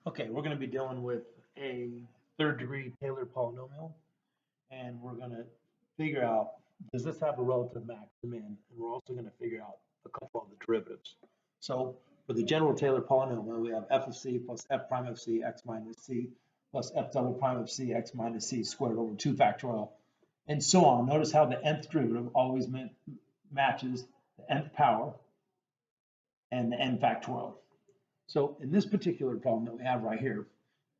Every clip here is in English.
Okay, we're going to be dealing with a third degree Taylor polynomial, and we're going to figure out, does this have a relative maximum? And we're also going to figure out a couple of the derivatives. So for the general Taylor polynomial, we have f of c plus f prime of c x minus c plus f double prime of c x minus c squared over 2 factorial, and so on. Notice how the nth derivative always matches the nth power and the n factorial. So in this particular problem that we have right here,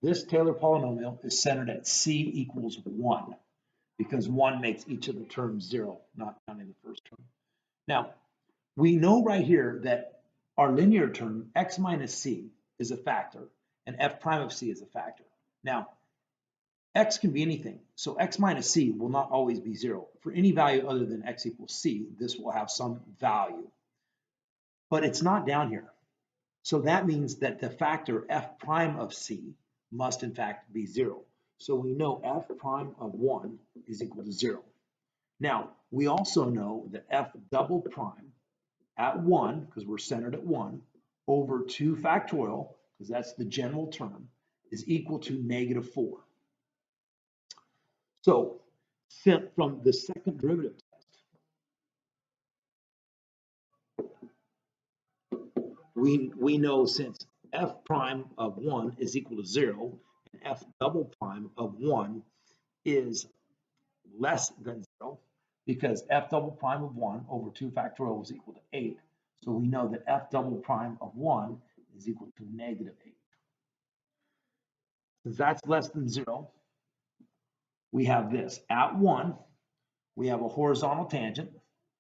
this Taylor polynomial is centered at c equals 1 because 1 makes each of the terms 0, not counting the first term. Now, we know right here that our linear term x minus c is a factor and f prime of c is a factor. Now, x can be anything, so x minus c will not always be 0. For any value other than x equals c, this will have some value, but it's not down here. So that means that the factor f prime of c must in fact be 0. So we know f prime of 1 is equal to 0. Now, we also know that f double prime at 1, because we're centered at 1, over 2 factorial, because that's the general term, is equal to -4. So from the second derivative test, we know since f prime of 1 is equal to 0, and f double prime of 1 is less than 0, because f double prime of 1 over 2 factorial is equal to 8. So we know that f double prime of 1 is equal to -8. Since that's less than 0, we have this. At 1, we have a horizontal tangent.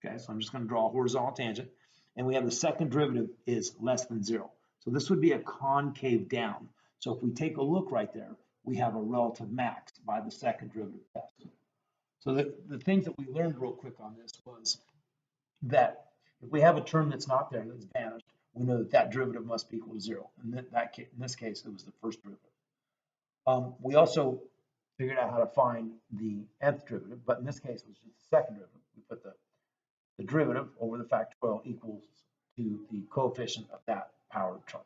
Okay, so I'm just going to draw a horizontal tangent. And we have the second derivative is less than 0. So this would be a concave down. So if we take a look right there, we have a relative max by the second derivative test. So the things that we learned real quick on this was that if we have a term that's not there, that's vanished, we know that that derivative must be equal to 0. And in this case, it was the first derivative. We also figured out how to find the nth derivative, but in this case, it was just the second derivative. We put the derivative over the factorial equals to the coefficient of that power term.